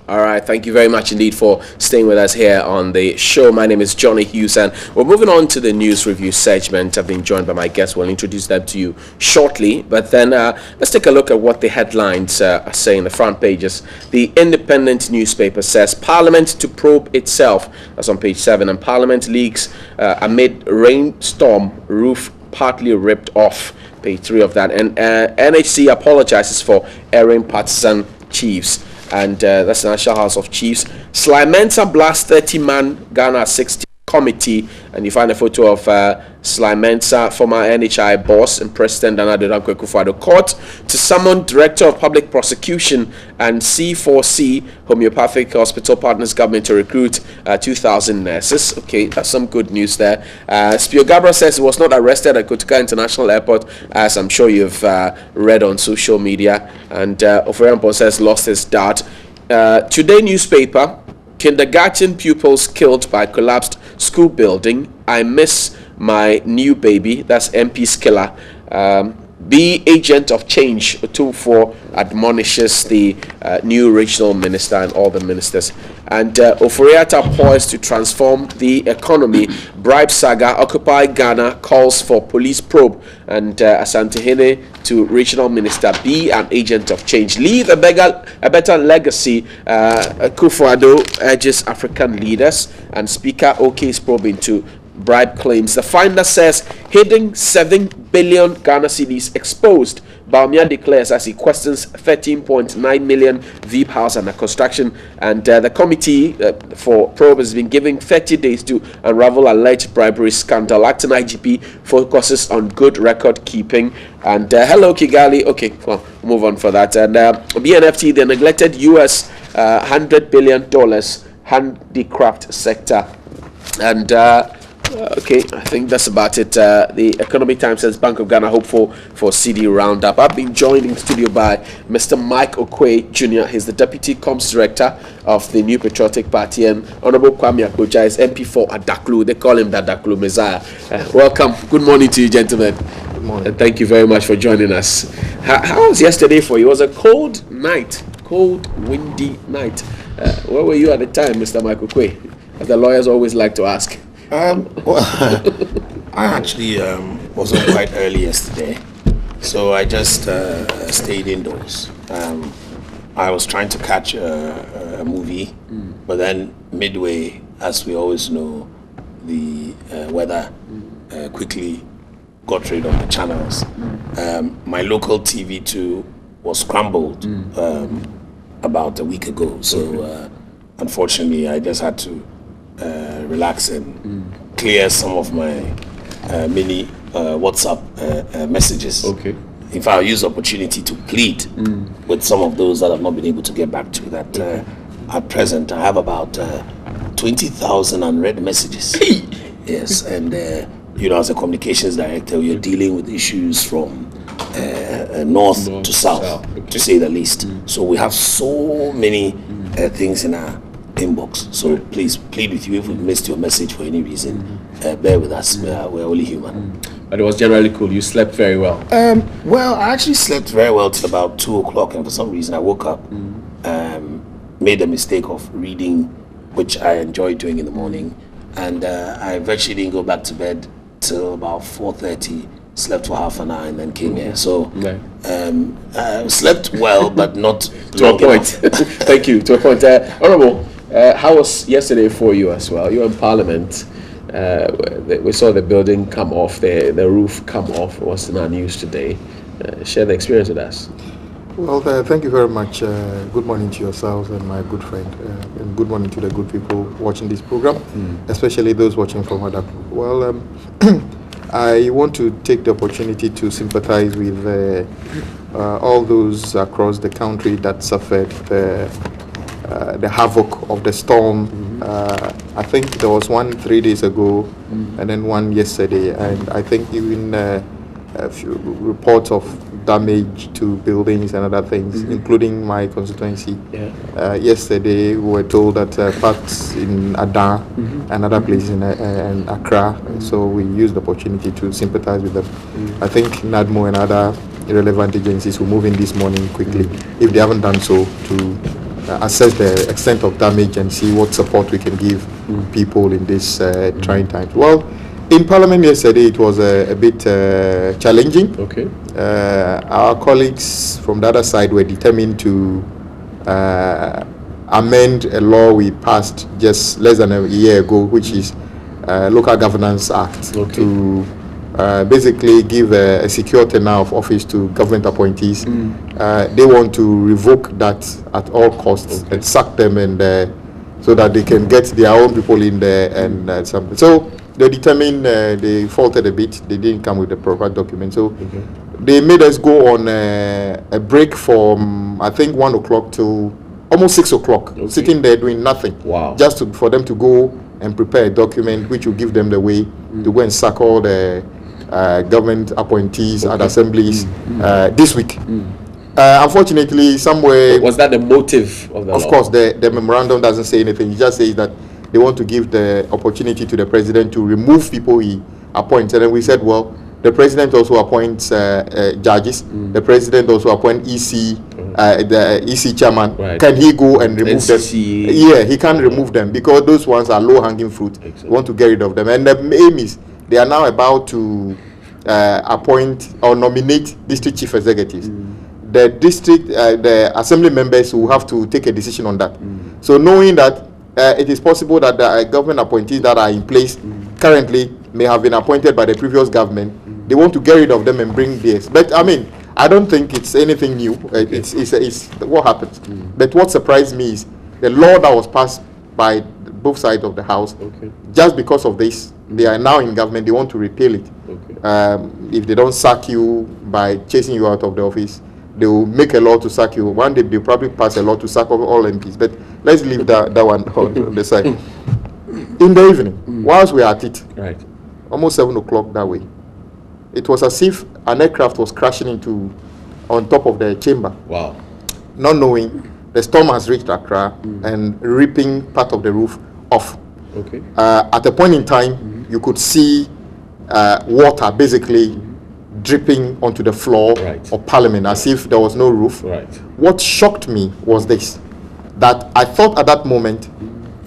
All right, thank you very much indeed for staying with us here on the show. My name is Johnny Hughes, and we're moving on to the news review segment. I've been joined by my guests. We'll introduce them to you shortly, but then let's take a look at what the headlines are saying. The front pages. The Independent newspaper says Parliament to probe itself. That's on page 7. And Parliament leaks amid rainstorm, roof partly ripped off. Page 3 of that. And NHC apologizes for airing partisan chiefs. And that's the National House of Chiefs. Sly Mensa blast 30-man Ghana 60 committee, and you find a photo of Sly Mensa, former NHI boss, and President Nana Addo Dankwa Akufo-Addo court to summon Director of Public Prosecution and C4C Homeopathic Hospital Partners government to recruit 2,000 nurses. Okay, that's some good news there. Spio Gabra says he was not arrested at Kotoka International Airport, as I'm sure you've read on social media. And Oforiampo says lost his dad. Today newspaper, kindergarten pupils killed by collapsed school building. I miss my new baby. That's MP Skiller. Be agent of change. Otumfuo admonishes the new regional minister and all the ministers. And Ofori-Atta poised to transform the economy. Bribe saga. Occupy Ghana calls for police probe. And Asante-Hene to regional minister. Be an agent of change. Leave a better legacy. Akufo-Addo urges African leaders. And Speaker OK's probe into bribe claims. The Finder says hidden 7 billion Ghana cedis exposed. Bawumia declares as he questions 13.9 million VIP house under construction. And the committee for probe has been given 30 days to unravel alleged bribery scandal. Acting IGP focuses on good record keeping. And hello Kigali. Okay, well, move on for that. And BNFT, the neglected US $100 billion handicraft sector. And okay, I think that's about it. The Economic Times says Bank of Ghana hopeful for CD roundup. I've been joined in studio by Mr. Mike Okwe Jr. He's the Deputy Comms Director of the New Patriotic Party, and Honorable Kwame Akoja is MP for Adaklu. They call him the Adaklu Messiah. Welcome. Good morning to you, gentlemen. Good morning. And thank you very much for joining us. How was yesterday for you? It was a cold night, cold, windy night. Where were you at the time, Mr. Mike Okwe? As the lawyers always like to ask. Well, I actually was up quite early yesterday, so I just stayed indoors. I was trying to catch a movie, but then midway, as we always know, the weather quickly got rid of the channels. My local TV too was scrambled about a week ago, so unfortunately I just had to relax and clear some of my many WhatsApp messages. Okay. In fact, I'll use the opportunity to plead with some of those that I've not been able to get back to that at present I have about 20,000 unread messages. Yes, and as a communications director, you're dealing with issues from north to south, Okay. to say the least. So we have so many things in our inbox, so please plead with you if we missed your message for any reason. Bear with us. We're only human. But it was generally cool. You slept very well. Well, I actually slept very well till about 2 o'clock, and for some reason I woke up, made the mistake of reading, which I enjoy doing in the morning, and I virtually didn't go back to bed till about 4:30. Slept for half an hour and then came here. So slept well, but not to a point. Thank you. To a point. Honorable, how was yesterday for you as well? You were in Parliament. We saw the building come off, the roof come off. It was in our news today. Share the experience with us. Well, thank you very much. Good morning to yourselves and my good friend. And good morning to the good people watching this program, especially those watching from Adaklu. Well, I want to take the opportunity to sympathize with all those across the country that suffered the havoc of the storm. I think there was one 3 days ago and then one yesterday, and I think even a few reports of damage to buildings and other things, including my constituency. Yesterday we were told that parts in Adan and other places in Accra, so we used the opportunity to sympathize with them. I think NADMO and other relevant agencies will move in this morning quickly, if they haven't done so, to assess the extent of damage and see what support we can give people in this trying times. Well, in Parliament yesterday, it was a bit challenging. Okay. Our colleagues from the other side were determined to amend a law we passed just less than a year ago, which is Local Governance Act, Okay. to basically give a secure tenure of office to government appointees. They want to revoke that at all costs and sack them, and so that they can get their own people in there and something. So they determined they faulted a bit. They didn't come with the proper document. So they made us go on a break from I think 1 o'clock till almost 6 o'clock, sitting there doing nothing. Wow. Just for them to go and prepare a document which will give them the way to go and sack all the government appointees and assemblies this week. Unfortunately, somewhere... Was that the motive of the law? Of course, the memorandum doesn't say anything. It just says that they want to give the opportunity to the president to remove people he appoints. And then we said, well, the president also appoints judges. The president also appoints EC, the EC chairman. Right. Can he go and remove NCC. them? Yeah, he can't remove them because those ones are low-hanging fruit. Exactly. We want to get rid of them. And the aim is they are now about to appoint or nominate district chief executives. The district, the assembly members will have to take a decision on that. So knowing that it is possible that the government appointees that are in place currently may have been appointed by the previous government, they want to get rid of them and bring theirs. But I mean, I don't think it's anything new. It's what happens. But what surprised me is the law that was passed by both sides of the house. Just because of this, they are now in government. They want to repeal it. If they don't sack you by chasing you out of the office, they will make a law to sack you. One day they'll probably pass a law to sack all MPs. But let's leave that one on the side. In the evening, whilst we are at it, Right. almost 7 o'clock that way, it was as if an aircraft was crashing on top of the chamber. Wow. Not knowing the storm has reached Accra and ripping part of the roof off. Okay. At a point in time, you could see water basically dripping onto the floor Right. of Parliament as if there was no roof. Right. What shocked me was this, that I thought at that moment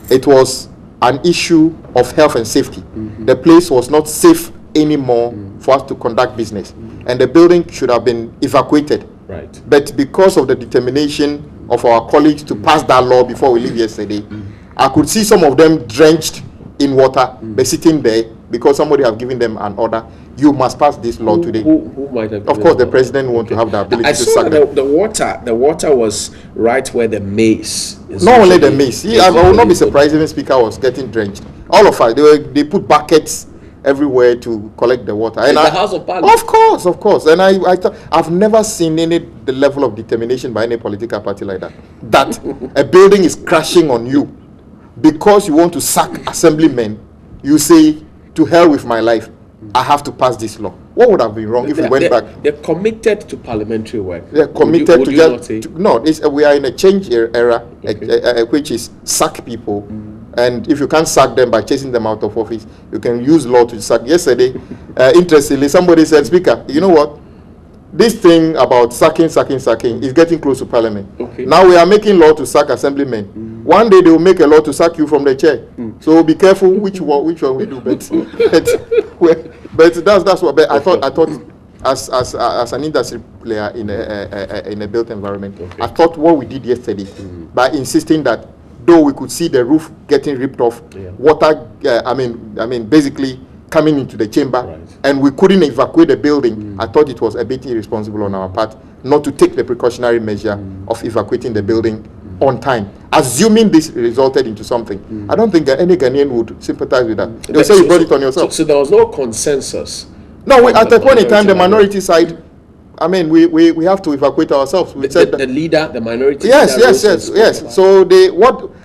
it was an issue of health and safety. The place was not safe anymore for us to conduct business, and the building should have been evacuated. Right. But because of the determination of our colleagues to pass that law before we leave yesterday, I could see some of them drenched in water, but sitting there because somebody have given them an order. You must pass this law today. Who might have? Of course, the president want to have the ability I to saw sack that them. the water was right where the mace is. Not only the usually- mace. I will not be surprised if the speaker was getting drenched. All of us, they put buckets everywhere to collect the water. In the House of Parliament. Of course. And I've never seen the level of determination by any political party like that. That a building is crashing on you because you want to sack assemblymen. You say, to hell with my life, I have to pass this law. What would have been wrong if we went back? They're committed to parliamentary work. They're committed Would to you just not say? no. We are in a change era, which is sack people, and if you can't sack them by chasing them out of office, you can use law to sack. Yesterday, interestingly, somebody said, "Speaker, you know what? This thing about sacking is getting close to Parliament. Okay. Now we are making law to sack assemblymen. One day they will make a law to sack you from the chair. So be careful which one we do. But that's what. But I thought as an industry player in a built environment, I thought what we did yesterday by insisting that though we could see the roof getting ripped off, water, basically coming into the chamber, and we couldn't evacuate the building. I thought it was a bit irresponsible on our part not to take the precautionary measure of evacuating the building on time, assuming this resulted into something. I don't think that any Ghanaian would sympathize with that. They'll say you brought it on yourself. So there was no consensus. No, at a point in time, the minority side, we have to evacuate ourselves. We said The leader, the minority. yes. leader rose and spoke. So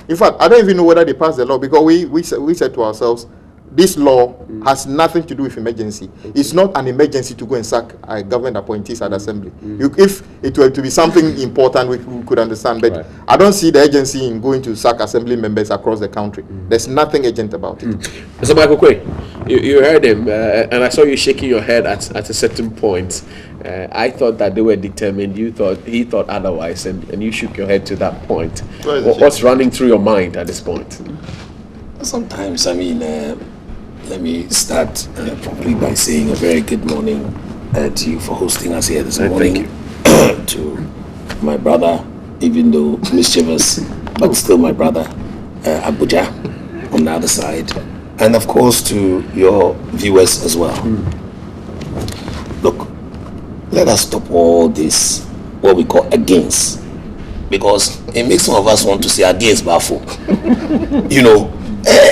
in fact, I don't even know whether they passed the law because we said to ourselves, this law has nothing to do with emergency. It's not an emergency to go and sack government appointees at assembly. If it were to be something important, we could understand, but Right. I don't see the urgency in going to sack assembly members across the country. There's nothing urgent about it. Mr. Michael Quay, you heard him, and I saw you shaking your head at a certain point. I thought that they were determined. He thought otherwise, and you shook your head to that point. What's running through your mind at this point? Sometimes, I mean, let me start probably by saying a very good morning to you for hosting us here this morning. To my brother, even though mischievous, but still my brother, Abuja, on the other side. And of course to your viewers as well. Look, let us stop all this, what we call against. Because it makes some of us want to say against Bafo. You know,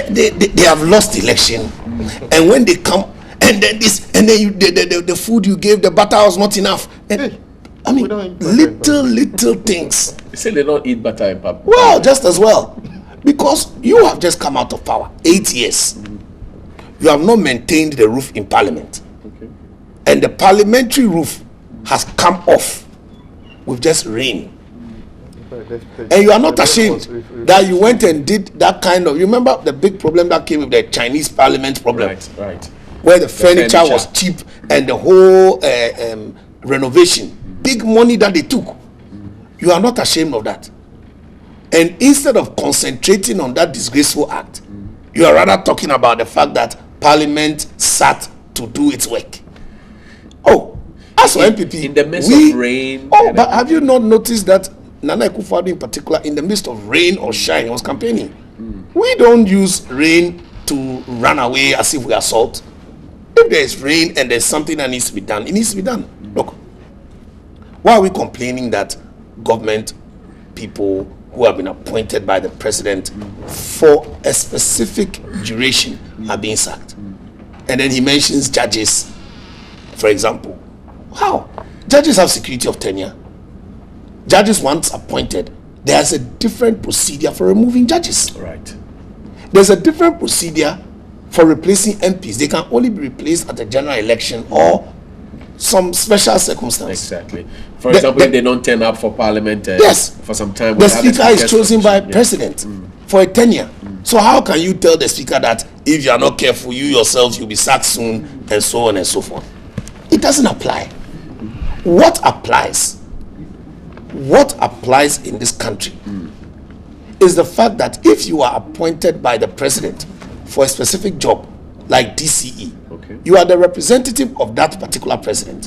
they have lost the election, and when they come and then this and then the food you gave, the butter was not enough, and I mean little things. They say they don't eat butter in pap. Well, just as well, because you have just come out of power 8 years. You have not maintained the roof in parliament, and the parliamentary roof has come off with just rain. And you are not ashamed that you went and did that kind of. You remember the big problem that came with the Chinese parliament problem, Right. where the furniture was cheap and the whole renovation, big money that they took. You are not ashamed of that. And instead of concentrating on that disgraceful act, you are rather talking about the fact that Parliament sat to do its work. Oh, as for MPP, in the midst of rain. Oh, but have you not noticed that Nana Akufo-Addo in particular, in the midst of rain or shine, was campaigning? We don't use rain to run away as if we are salt. If there is rain and there's something that needs to be done, it needs to be done. Look, why are we complaining that government people who have been appointed by the president for a specific duration are being sacked? And then he mentions judges, for example. How? Judges have security of tenure. Judges once appointed, there's a different procedure for removing judges. Right. There's a different procedure for replacing MPs. They can only be replaced at a general election or some special circumstance. Exactly. For example, if they don't turn up for parliament yes, for some time, the speaker is chosen by president for a tenure. So how can you tell the speaker that if you are not careful, you yourself, you'll be sacked soon, and so on and so forth? It doesn't apply. What applies in this country is the fact that if you are appointed by the president for a specific job like DCE, you are the representative of that particular president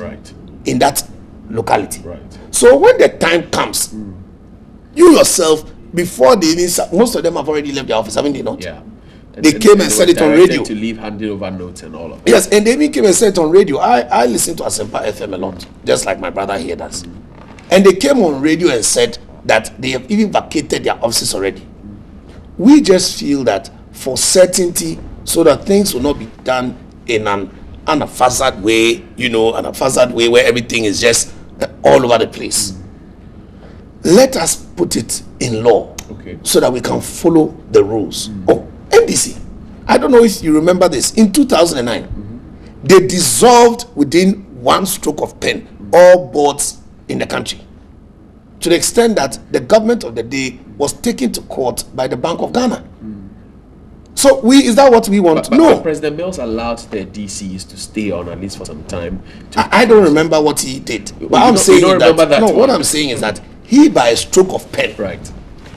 in that locality. So when the time comes, you yourself, before they even, most of them have already left the office, haven't they not? Yeah. They came and said it on radio. To leave, handed over notes and all of that. Yes, and they even came and said it on radio. I listen to Asempa FM a lot, just like my brother here does. And they came on radio and said that they have even vacated their offices already. We just feel that for certainty, so that things will not be done in an haphazard way, an haphazard way where everything is just all over the place. Let us put it in law so that we can follow the rules. Oh, NDC, I don't know if you remember this. In 2009, they dissolved within one stroke of pen all boards in the country, to the extent that the government of the day was taken to court by the Bank of Ghana. So is that what we want? No. But President Mills allowed the DCs to stay on at least for some time. I don't remember what he did. But I'm saying what I'm saying is that he, by a stroke of pen,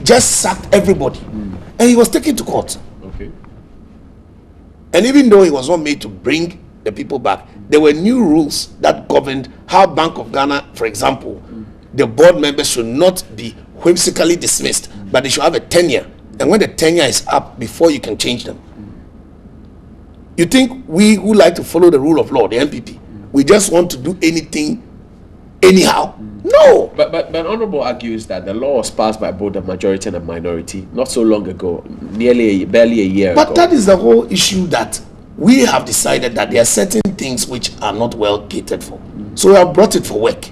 just sacked everybody, and he was taken to court. And even though he was not made to bring the people back, there were new rules that governed how Bank of Ghana, for example, the board members should not be whimsically dismissed, but they should have a tenure. And when the tenure is up, before you can change them. You think we who like to follow the rule of law, the MPP, we just want to do anything anyhow? No. But Honorable argues that the law was passed by both the majority and the minority not so long ago, barely a year ago. But that is the whole issue, that we have decided that there are certain things which are not well catered for. So we have brought it for work.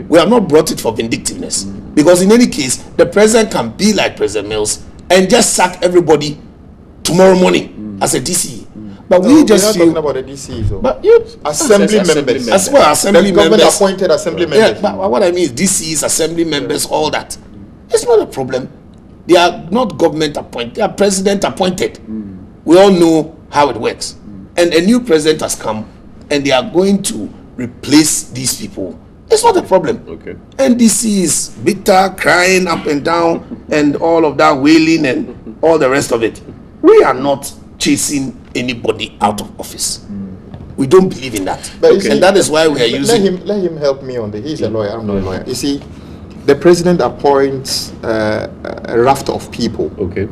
We have not brought it for vindictiveness. Because in any case, the president can be like President Mills and just sack everybody tomorrow morning as a DCE. But No, we just we're not feel. talking about the DCs. Though. But you assembly Assembly members. members. as well, assembly The government members. appointed assembly Yeah, members. but what I mean is DCs, assembly members, all that. It's not a problem. They are not government appointed. They are president appointed. We all know how it works. And a new president has come, and they are going to replace these people. It's not a problem. Okay. NDC is bitter, crying up and down, and all of that wailing and all the rest of it. We are not chasing anybody out of office. We don't believe in that. But you see, And that is why we are using. Let him help me on this. He's a lawyer. I'm not a lawyer. You see, the president appoints a raft of people. Okay.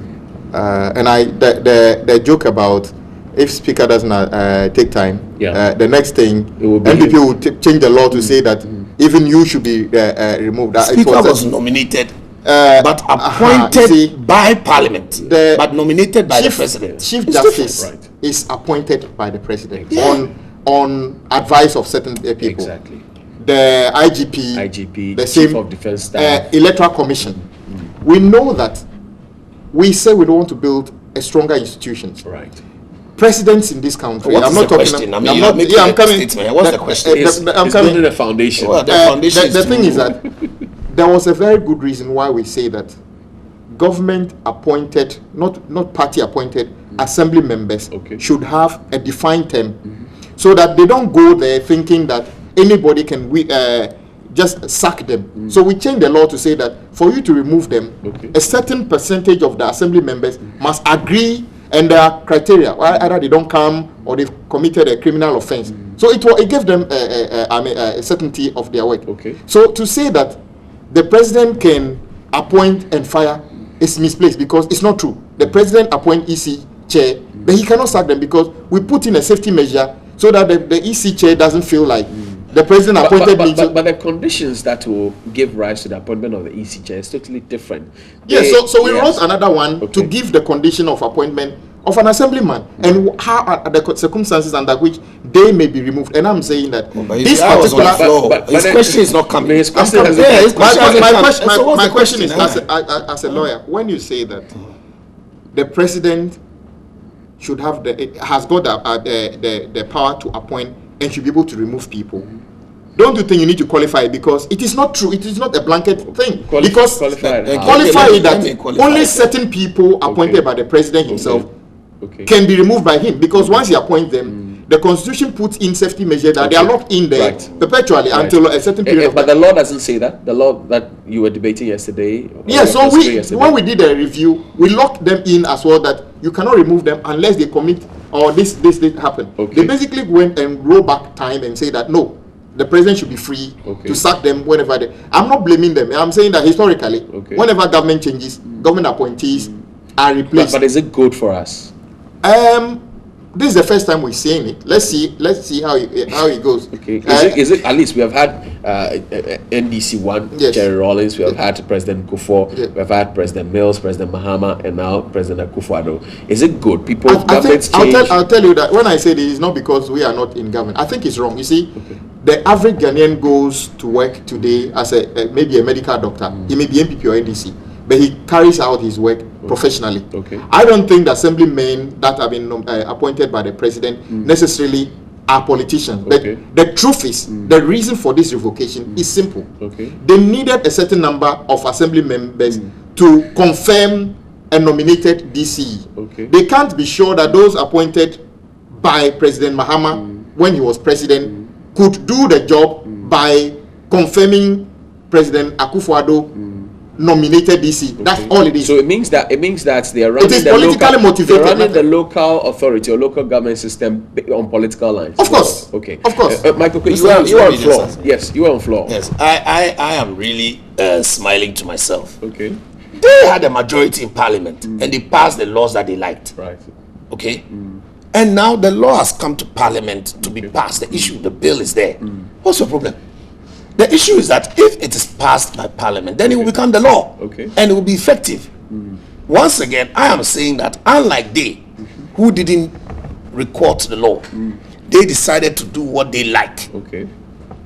And the joke about if speaker doesn't take time, Yeah. the next thing It will be NPP will change the law to say that even you should be removed. Speaker was nominated, uh, but aha, appointed you see, by Parliament, the but nominated by the Chief- President. Chief It's Justice different, right. is appointed by the president Yeah. on advice of certain people. Exactly. The IGP, IGP, the Chief same of Defense Staff. Electoral Commission. We know that we say we don't want to build a stronger institutions. Right. Presidents in this country. What I'm is not the talking. question? I mean, I'm you're not. making Yeah, a I'm coming. statement. What's the question? It's, I'm it's coming. building a foundation. Well, the foundation is the to- thing is that there was a very good reason why we say that government appointed, not party appointed, assembly members Okay. should have a defined term, so that they don't go there thinking that anybody can just sack them. So we changed the law to say that for you to remove them, Okay. a certain percentage of the assembly members must agree, and there are criteria. Either they don't come or they've committed a criminal offense. So it gave them a certainty of their work. Okay. So to say that the president can appoint and fire is misplaced, because it's not true. The president appoint EC chair, but he cannot sack them, because we put in a safety measure so that the EC chair doesn't feel like the president appointed me to. But the conditions that will give rise to the appointment of the EC chair is totally different. Yeah, They- so we yes. wrote another one to Okay. give the condition of appointment of an assemblyman and how are the circumstances under which they may be removed. And I'm saying that But this I was on the particular. floor. but His then- question is not coming. His I'm question coming. hasn't- Yeah, his question hasn't come. question, So what's my the question is, question? as a lawyer, when you say that the president should have has got the power to appoint and should be able to remove people, don't you think you need to qualify it? Because it is not true. It is not a blanket thing. Because qualified. Okay. qualify let it that me qualify only it. certain people appointed Okay. by the president himself Okay. can be removed by him, because once he appoints them, the constitution puts in safety measures that they are Okay. locked in there Right. perpetually Right. until a certain period of But time. the law doesn't say that. The law that you were debating yesterday. or Yeah, so yesterday- yesterday. when we did a review, we locked them in as well, that you cannot remove them unless they commit or this happen. Okay. They basically went and roll back time and say that no, the president should be free Okay. to sack them whenever they. I'm not blaming them. I'm saying that historically, Okay. whenever government changes, government appointees are replaced. But is it good for us? This is the first time we're seeing it. Let's see how it goes. Okay. Is it at least we have had NDC one, Yes. Jerry Rawlings, we have had President Kufuor, Yeah. we have had President Mills, President Mahama, and now President Akufo-Addo. Is it good? People, I think governments change. I'll tell you that when I say this, it's not because we are not in government. I think it's wrong. You see, the average Ghanaian goes to work today as maybe a medical doctor. He may be MPP or NDC, but he carries out his work professionally. Okay. I don't think the assemblymen that have been appointed by the president necessarily are politicians. Okay. But the truth is, the reason for this revocation is simple. Okay. They needed a certain number of assembly members to confirm a nominated DCE. Okay. They can't be sure that those appointed by President Mahama when he was president could do the job by confirming President Akufo-Addo nominated DC. That's all it is. So it means that they are running is the politically local, motivated, they're running not- the local authority or local government system on political lines. Of course. Okay. Of course. Michael, Mr. you are on Williams, floor. yes, sir. Yes, you are on floor. Yes, I am really smiling to myself. Okay. They had a majority in parliament and they passed the laws that they liked. Right. Okay? And now the law has come to parliament to be passed. The bill is there. What's the problem? The issue is that if it is passed by parliament, then it will become the law. Okay. And it will be effective. Once again, I am saying that unlike they, who didn't record the law, they decided to do what they like Okay.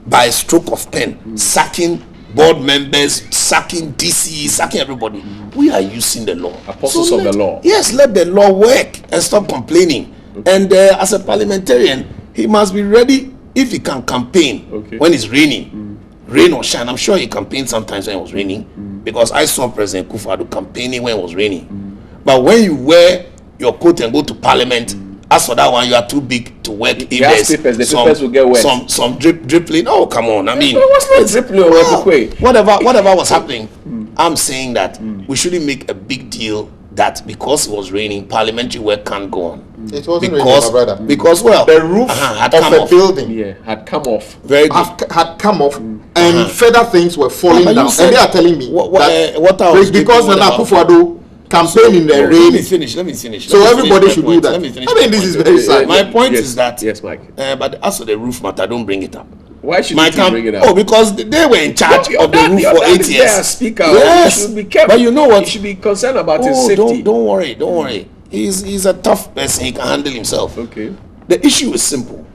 by a stroke of pen, sacking board members, sacking DC, sacking everybody. We are using the law. Apostles of the law. Yes, let the law work and stop complaining And as a parliamentarian, he must be ready if he can campaign when it's raining. Rain or shine. I'm sure he campaigned sometimes when it was raining, because I saw President Kufuor campaigning when it was raining. But when you wear your coat and go to parliament, as for that one, you are too big to work. If there's papers, the papers will get wet. Some dripping. Oh, come on. I mean, But it was not dripping or whatever was happening, I'm saying that we shouldn't make a big deal that because it was raining, parliamentary work can't go on. It wasn't raining, my brother. Because well, The roof had of come a off. building had come off. Very good. had come off, and further things were falling But you down. said- And they are telling me that water was because dripping, Nana whatever. Akufo-Addo campaign in the Let rain. me finish. Let me finish. So Let me everybody finish should my do point. that. Let me finish I mean, my this point. is very sad. My point Yes, is that. yes, Mike. But as for the roof matter, don't bring it up. Why should My you keep bringing it up? Oh, because they were in charge of the roof for 8 years. Speaker. Yes, You should be careful. but you know what? You should be concerned about his Oh, safety. don't worry. He's a tough person. He can handle himself. Okay. The issue is simple,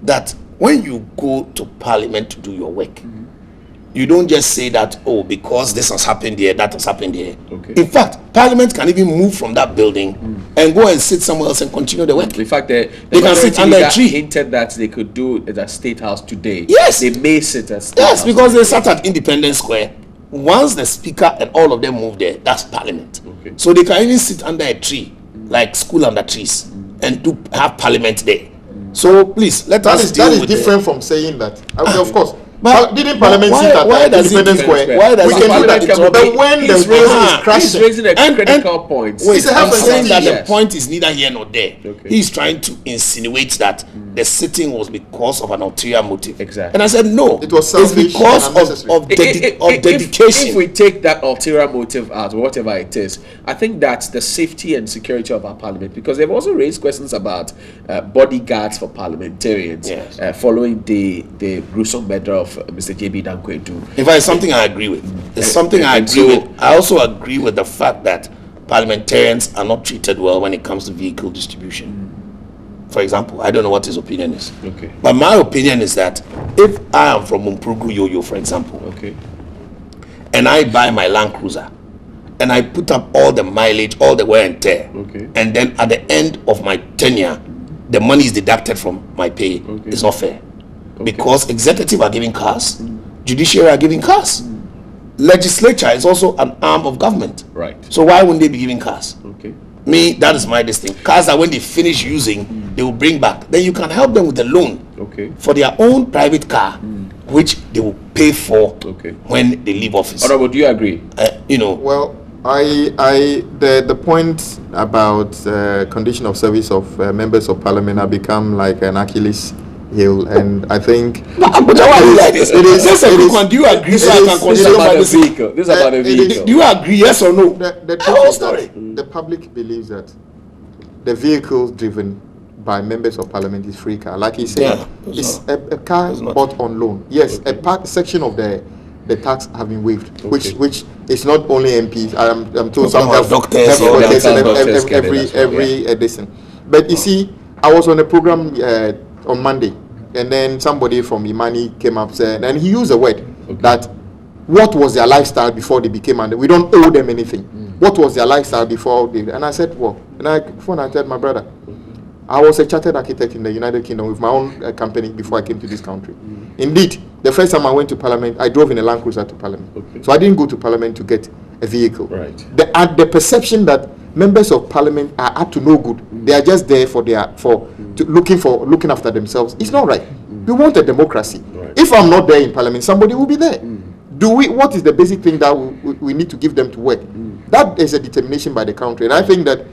that when you go to parliament to do your work, you don't just say that, oh, because this has happened here, that has happened here. Okay. In fact, parliament can even move from that building and go and sit somewhere else and continue the work. In fact, the They can sit majority under a leader tree. hinted that they could do it at State House today. Yes. They may sit at State Yes, House. because they sat at Independence Square. Once the speaker and all of them move there, that's parliament. Okay. So they can even sit under a tree, like school under trees, and have parliament there. So please, let That us is deal with different from saying that. Of course. But- Didn't Parliament why- sit at why does he Independence do Square? that? Why does We he can do do that? that. But when the he's building is raising, he's crashing, raising a And- critical point. Wait, It's a I'm half a saying that Yes. the point is neither here nor there. Okay. He's trying to insinuate that the sitting was because of an ulterior motive. Exactly. And I said no. It was It's selfish because and of, unnecessary. of, dedi- of dedication. If we take that ulterior motive out, whatever it is, I think that's the safety and security of our parliament, because they've also raised questions about bodyguards for parliamentarians Yes. following the gruesome murder of Mr. J.B. Dankwedu. In fact, it's something I agree with. It's something I and agree so- with. I also agree with the fact that parliamentarians are not treated well when it comes to vehicle distribution. For example, I don't know what his opinion is. Okay. But my opinion is that if I am from Mumpurugu Yoyo, for example, Okay. and I buy my Land Cruiser, and I put up all the mileage, all the wear and tear, Okay. and then at the end of my tenure, the money is deducted from my pay. Okay. It's not fair. Because executive are giving cars, judiciary are giving cars, legislature is also an arm of government. Right. So why wouldn't they be giving cars? Okay. Me, that is my distinct. Cars that when they finish using, they will bring back. Then you can help them with the loan Okay. for their own private car, which they will pay for Okay. when they leave office. Honorable, do you agree? You know, Well, the point about condition of service of members of parliament have become like an Achilles heel, and I think but why are you like this? It is- Just a it quick is- one. Do you agree? So I it can is- This is continue about my the listening. vehicle. This is about the it is- vehicle. Do you agree? Yes or no? the whole truth is story. that the public believes that the vehicles driven by members of parliament is free car. Like he said, Yeah, it's not. a car It's not. bought on loan. Yes, a part section of the tax have been waived, Okay. which is not only MPs. I'm told some About have doctors, have yeah, doctors and doctors every get it as well, every edition. But you see, I was on a program on Monday, and then somebody from Imani came up said, and he used a word that what was their lifestyle before they became, and we don't owe them anything. What was their lifestyle before they? And I said, well, and I told my brother, I was a chartered architect in the United Kingdom with my own company before I came to this country. Indeed, the first time I went to Parliament, I drove in a Land Cruiser to Parliament. Okay. So I didn't go to Parliament to get a vehicle. Right. The perception that members of Parliament are up to no good, they are just there looking after themselves. It's not right. We want a democracy. Right. If I'm not there in Parliament, somebody will be there. What is the basic thing that we need to give them to work? That is a determination by the country, and I think that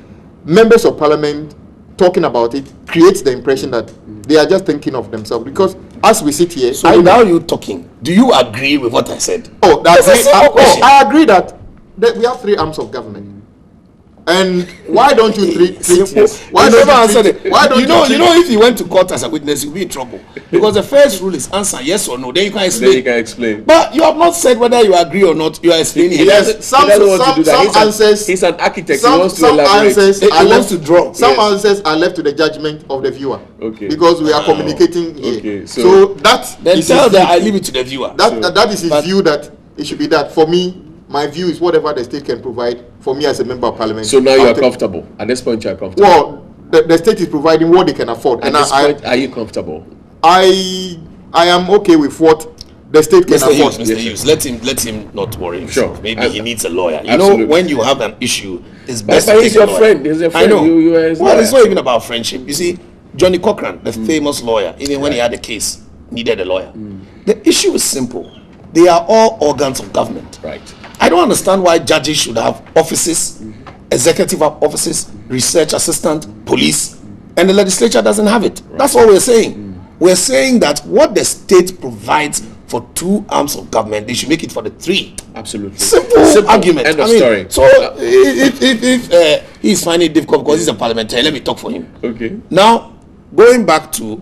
members of Parliament talking about it creates the impression that they are just thinking of themselves. Because as we sit here, So now you talking. Do you agree with what I said? that's It's a simple question. I agree that we have three arms of government. And why don't you treat why You don't never you answered treat- it. why don't you know treat- if you went to court as a witness, you'll be in trouble. Because the first rule is answer yes or no. Then you can Then explain. you can explain. But you have not said whether you agree or not. You are explaining. He it. doesn't, some- he doesn't want some- to do that. some He's an- answers- he's an architect. He some wants to some elaborate. answers He are wants left to draw. some Yes. answers are left to the judgment of the viewer. Okay. Because we are communicating here. Okay, So, so- that Then is tell his them view. I leave it to the viewer. That is his but- view, that it should be that. For me, my view is whatever the state can provide for me as a member of parliament. So now I'll you are take- comfortable. At this point, you are comfortable. Well, the state is providing what they can afford. At this point, are you comfortable? I am okay with what the state can Mr. afford. Hughes, Mr. Hughes, let him not worry himself. Sure. Maybe he needs a lawyer. You Absolutely. know, when you have an issue, it's But best to he's take a your lawyer. friend. He's your friend. I know. You are his Well, it's lawyer. not even about friendship. You see, Johnny Cochran, the famous lawyer, even when he had a case, needed a lawyer. The issue is simple. They are all organs of government. Right. I don't understand why judges should have offices, executive offices, research assistant, police, and the legislature doesn't have it. That's all we're saying. We're saying that what the state provides for 2 arms of government, they should make it for the 3. Absolutely. Simple argument. End of story. So if he's finding it difficult because he's a parliamentarian, let me talk for him. Okay. Now, going back to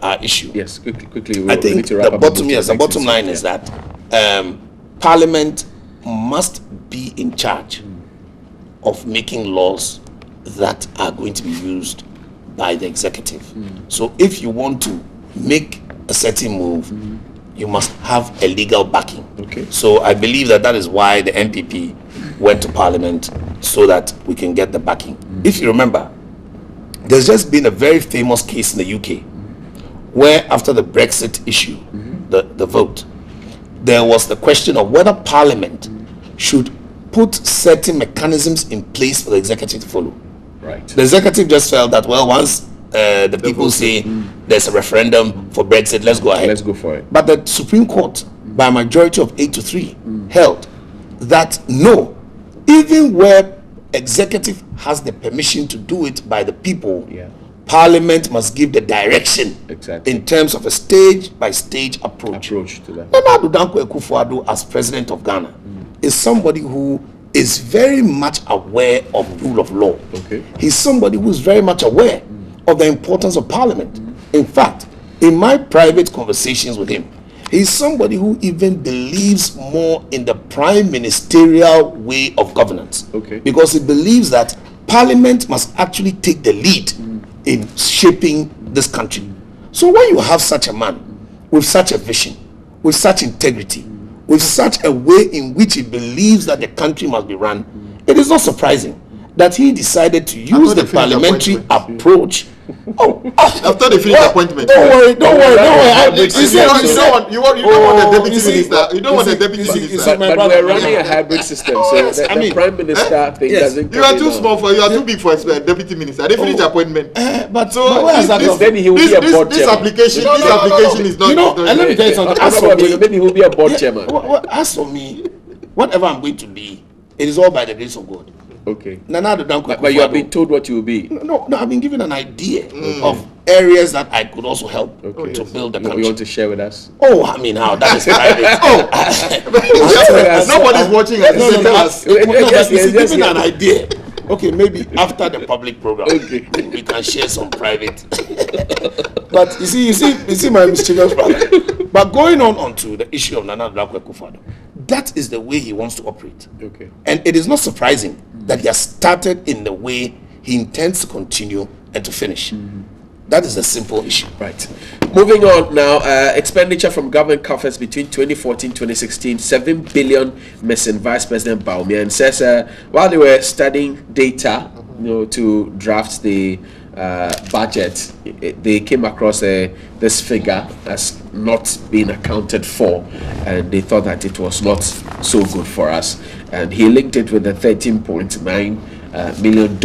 our issue. Yes, quickly. I think the bottom line is that Parliament must be in charge of making laws that are going to be used by the executive. So if you want to make a certain move, you must have a legal backing. Okay. So I believe that is why the NPP went to Parliament, so that we can get the backing. If you remember, there's just been a very famous case in the UK where after the Brexit issue, the vote, there was the question of whether Parliament should put certain mechanisms in place for the executive to follow. Right. The executive just felt that, well, once the people say there's a referendum for Brexit, let's go ahead. Let's go for it. But the Supreme Court, by a majority of 8-3, held that no, even where executive has the permission to do it by the people, Yeah. Parliament must give the direction Exactly. in terms of a stage-by-stage approach. Approach to that. Nana Addo Dankwa Akufo-Addo, as president of Ghana, is somebody who is very much aware of rule of law. Okay. He's somebody who is very much aware of the importance of Parliament. In fact, in my private conversations with him, he's somebody who even believes more in the prime ministerial way of governance. Okay. Because he believes that Parliament must actually take the lead in shaping this country. So when you have such a man with such a vision, with such integrity, with such a way in which he believes that the country must be run, it is not surprising that he decided to use they the finished parliamentary appointment. approach. After they finish appointment. Don't worry. hybrid You system. don't want the deputy you see, minister. You don't want the deputy you see, minister. my But brother- we're running a hybrid system, so yes, the, I the mean, prime minister thing yes. doesn't. You come are in too now. small for you are too big for a deputy minister. They finish appointment. But So where has that this, gone? Then he will be a board this chairman. application, No, this no, no, no, application no. is not. You know, is not- and let me tell you something. As for me, Maybe he'll be a board chairman. as for me, whatever I'm going to be, it is all by the grace of God. Okay. Nana Addo Dankwa But you have been Akufo-Addo. told what you will be. No, I've been given an idea of areas that I could also help Okay. to build the You country. want to share with us? Oh, I mean, how that is private. Nobody's watching us. No, They tell us. Yes, but yes, you see, yes, give me yes. an idea. Okay, maybe after the public program, Okay. we can share some private. But you see, my mischievous brother. But going on to the issue of Nana Addo Dankwa Akufo-Addo, that is the way he wants to operate. Okay. And it is not surprising that he has started in the way he intends to continue and to finish. That is the simple issue. Right. Moving on now, expenditure from government coffers between 2014-2016, 7 billion missing Vice President Bawumia, and says while they were studying data, to draft the budget, they came across this figure as not being accounted for, and they thought that it was not so good for us. And he linked it with the $13.9 million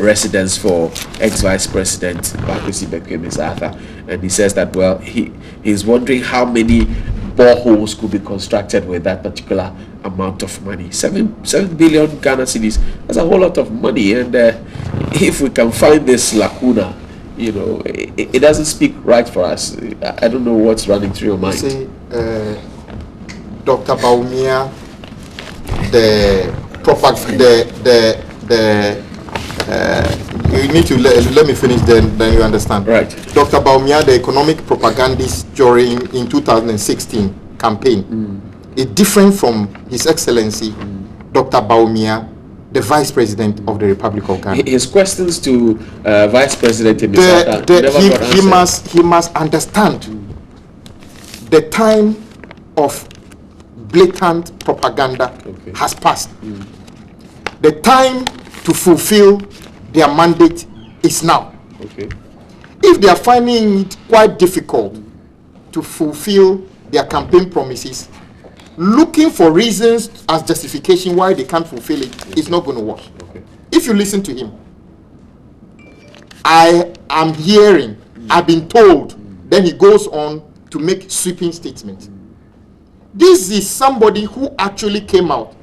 residence for ex-vice president Bakwesi Bekwemi-Arthur, and he says that, well, he's wondering how many boreholes could be constructed with that particular amount of money. 7 billion Ghana cedis. That's a whole lot of money, and if we can find this lacuna, it doesn't speak right for us. I don't know what's running through your mind. See, Dr. Bawumia, you need to let me finish, then you understand. Right. Dr. Bawumia, the economic propagandist in 2016 campaign, is different from His Excellency Dr. Bawumia, the Vice President of the Republic of Ghana. His questions to Vice President never got answered. He must understand the time of blatant propaganda has passed. The time to fulfill their mandate is now. Okay. If they are finding it quite difficult to fulfill their campaign promises, looking for reasons as justification why they can't fulfill it is not going to work. Okay. If you listen to him, I am hearing, I've been told, then he goes on to make sweeping statements. This is somebody who actually came out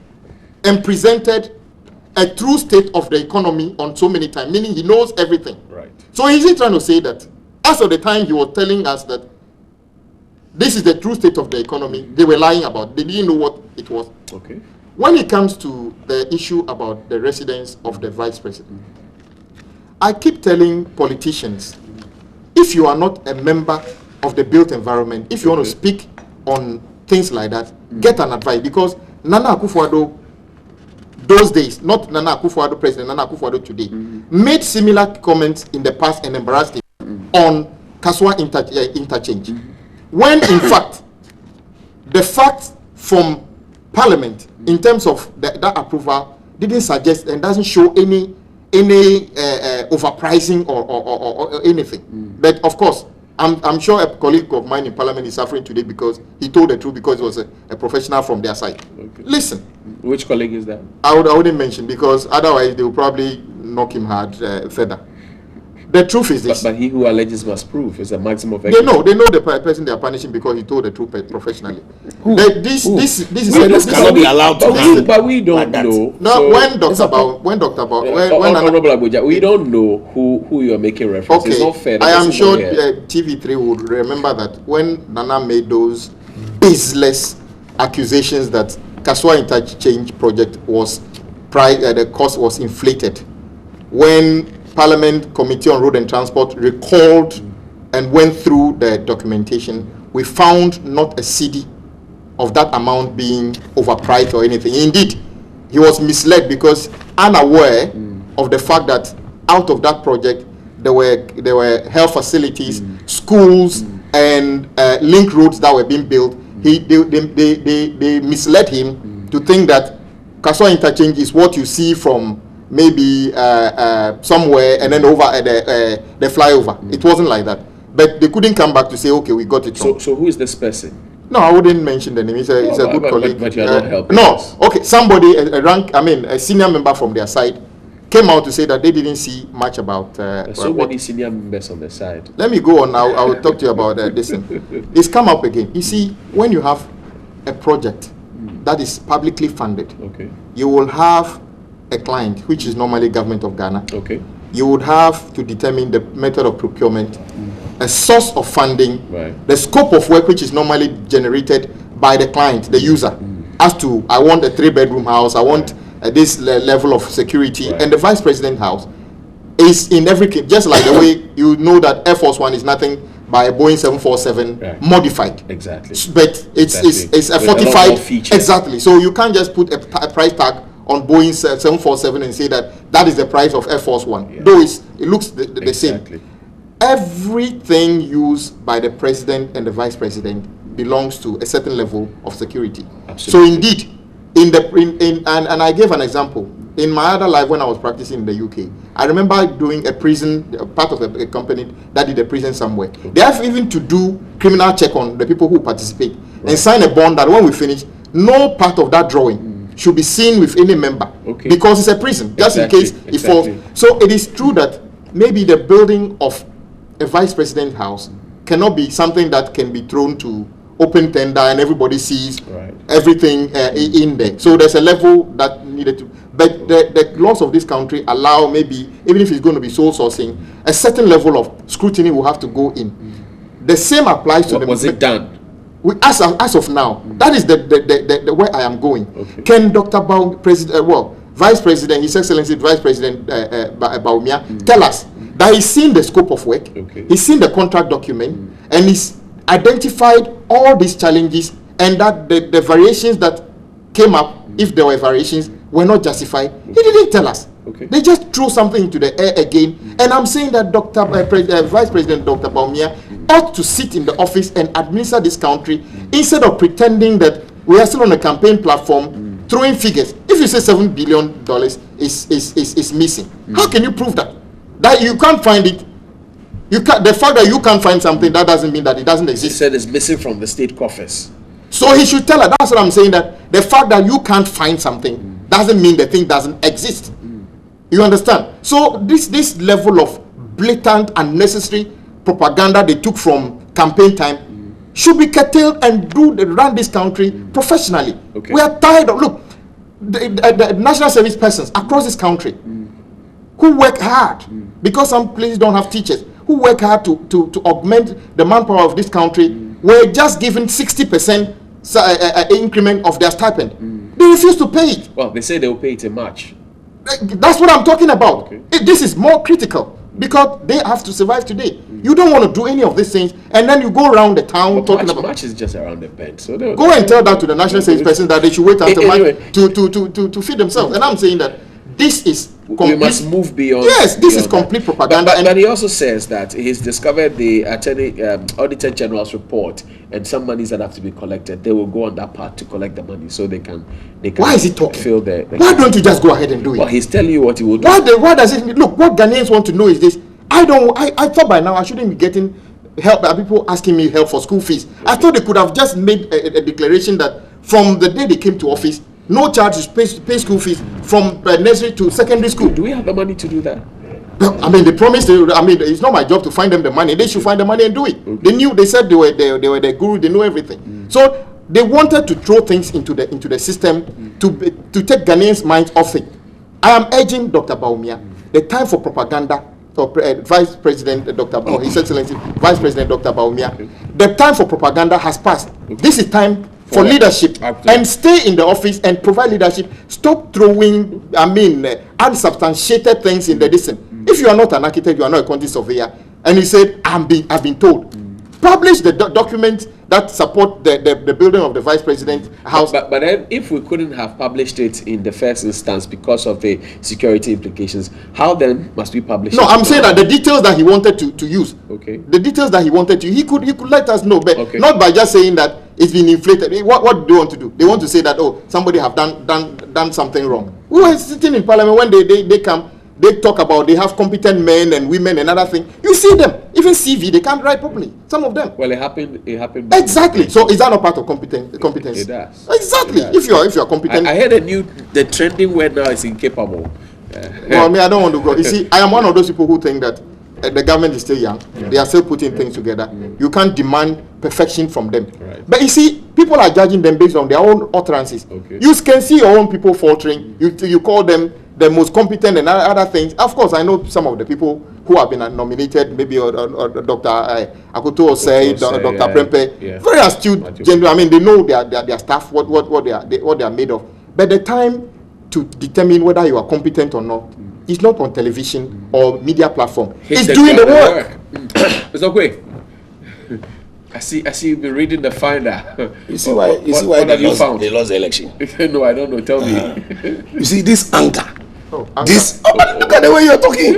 and presented a true state of the economy on so many times, meaning he knows everything. Right. So is he trying to say that as of the time he was telling us that this is the true state of the economy, they were lying about, they didn't know what it was. Okay. When it comes to the issue about the residence of the vice president, I keep telling politicians, if you are not a member of the built environment, if you want to speak on things like that, get an advice, because Nana Akufo-Addo, those days, not Nana Akufo-Addo president, Nana Akufo-Addo today, made similar comments in the past and embarrassed him on Kaswa interchange. When in fact, the fact from Parliament in terms of that approval didn't suggest and doesn't show any overpricing or anything. But of course, I'm sure a colleague of mine in Parliament is suffering today because he told the truth, because he was a professional from their side. Okay. Listen. Which colleague is that? I wouldn't mention, because otherwise they will probably knock him hard further. The truth is this. But he who alleges must prove is a maximum of They know the person they are punishing because he told the truth professionally. This cannot be allowed to but we don't like that. know. No, So- when Honorable Abuja, we don't know who you are making reference. okay, It's not fair. I am There's sure someone here. TV3 would remember that when Nana made those baseless accusations that Kaswa Interchange project was the cost was inflated, when Parliament Committee on Road and Transport recalled and went through the documentation, we found not a cedi of that amount being overpriced or anything. Indeed, he was misled because unaware of the fact that out of that project there were health facilities, schools, and link roads that were being built. They misled him to think that Kaswa Interchange is what you see from maybe somewhere and then over at the flyover. It wasn't like that. But they couldn't come back to say, okay, we got it wrong. So who is this person? No, I wouldn't mention the name. He's a good colleague. But you are not helping No, us. okay. Somebody, a senior member from their side, came out to say that they didn't see much about. There's so many senior members on the side. Let me go on now. I will talk to you about this thing. It's come up again. You see, when you have a project that is publicly funded, Okay. you will have a client, which is normally government of Ghana. Okay. You would have to determine the method of procurement, a source of funding, Right. the scope of work, which is normally generated by the client, the user, as to, I want a 3-bedroom house, I want this level of security, Right. and the vice president house is in every case, just like the way you know that Air Force One is nothing by a Boeing 747 Right. modified. Exactly. But it's a With a lot fortified, more features. exactly. So you can't just put a price tag on Boeing 747 and say that is the price of Air Force One, Yeah. though it looks the same. Exactly. Everything used by the president and the vice president belongs to a certain level of security. Absolutely. So indeed, and I gave an example. In my other life when I was practicing in the UK, I remember doing a prison, part of a company that did a prison somewhere. They have even to do criminal check on the people who participate and sign a bond that when we finish, no part of that drawing should be seen with any member, Okay. because it's a prison, just Exactly, in case it falls. exactly. So it is true that maybe the building of a vice president house cannot be something that can be thrown to open tender and everybody sees Right. everything in there. So there's a level that needed to, but the laws of this country allow, maybe even if it's going to be sole sourcing, a certain level of scrutiny will have to go in. The same applies to Was it done? as of now. That is the where I am going. Okay. Can Dr. Vice President, His Excellency Vice President Bawumia, tell us that he's seen the scope of work, Okay. he's seen the contract document, and he's identified all these challenges, and that the variations that came up, if there were variations, were not justified. He didn't tell us. Okay. They just threw something into the air again. And I'm saying that Vice President Dr. Bawumia ought to sit in the office and administer this country instead of pretending that we are still on a campaign platform throwing figures. If you say $7 billion is missing, how can you prove that? That you can't find it. You can't. The fact that you can't find something, that doesn't mean that it doesn't He exist. said it's missing from the state coffers. So he should tell her. That's what I'm saying. That the fact that you can't find something doesn't mean the thing doesn't exist. You understand? So this level of blatant, unnecessary propaganda they took from campaign time should be curtailed and run this country professionally. Okay. We are tired of, look, the national service persons across this country who work hard, because some places don't have teachers, who work hard to augment the manpower of this country, were just given 60% increment of their stipend. They refuse to pay it. Well, they say they will pay it in March. That's what I'm talking about. Okay. This is more critical because they have to survive today. You don't want to do any of these things, and then you go around the town talking about. March is just around the bend. So Go and tell that to the national service person that they should wait until Anyway. March to feed themselves. And I'm saying that this is we must move beyond. Yes, this is beyond complete that. propaganda. But he also says that he's discovered the Auditor General's report and some monies that have to be collected. They will go on that part to collect the money so they can. Why is he talking? Fill the Why don't you just go ahead and do it? Well, he's telling you what he will do. Why does it look? What Ghanaians want to know is this. I thought by now I shouldn't be getting help. People asking me help for school fees. I thought they could have just made a declaration that from the day they came to office, no charge is pay school fees from nursery to secondary school. Do we have the money to do that? I mean, they promised. I mean, it's not my job to find them the money. They should find the money and do it. Okay. They said they were the guru. They know everything. So they wanted to throw things into the system to take Ghanaians' minds off it. I am urging Dr. Bawumia, the time for propaganda. Vice President Dr. His Excellency Vice President Dr. Bawumia, the time for propaganda has passed. This is time for leadership, and stay in the office and provide leadership. Stop throwing, unsubstantiated things in the distance. If you are not an architect, you are not a quantity surveyor, and he said, I've been told. Publish the documents that support the building of the Vice President's house. But then, if we couldn't have published it in the first instance because of the security implications, how then must we publish it? No, I'm saying that the details that he wanted to use, Okay. the details that he wanted to, he could let us know, but Okay. not by just saying that it's been inflated. What do they want to do? They want to say that, oh, somebody have done something wrong. We were sitting in Parliament when they come. They talk about they have competent men and women and other things. You see them, even CV, they can't write properly. Some of them. Well, it happened. Exactly. So is that not part of competence? It does. Exactly. It does. If you're competent. I heard the trending word now is incapable. Well, I mean, I don't want to go. You see, I am one of those people who think that the government is still young. They are still putting things together. You can't demand perfection from them. Right. But you see, people are judging them based on their own utterances. Okay. You can see your own people faltering. You call them the most competent and other things. Of course, I know some of the people who have been nominated, maybe or Dr. Akuto Osei, Dr. Prempe, very astute, genuine. I mean, they know their staff, what they are made of. But the time to determine whether you are competent or not is not on television or media platform. It's doing the work. It's okay. I see you've been reading the Finder. You see why What have you found? they lost the election? No, I don't know. Tell me. You see this anger. Look at the way you're talking.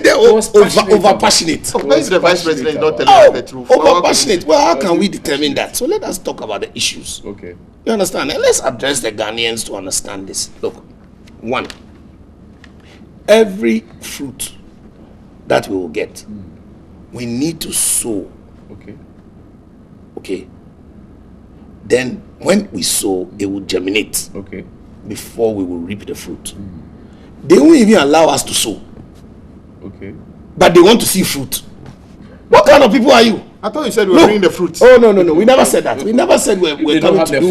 They're over passionate. Why is the Vice President not telling us the truth? Over passionate. Well, how can we determine that? So let us talk about the issues. Okay. You understand? And let's address the Ghanaians to understand this. Look, one, every fruit that we will get, we need to sow. Okay. Okay. Then when we sow, it will germinate. Okay. Before we will reap the fruit. They won't even allow us to sow. Okay. But they want to see fruit. What kind of people are you? I thought you said we were bringing the fruits. Oh no. We never said that. We never said we're coming to do.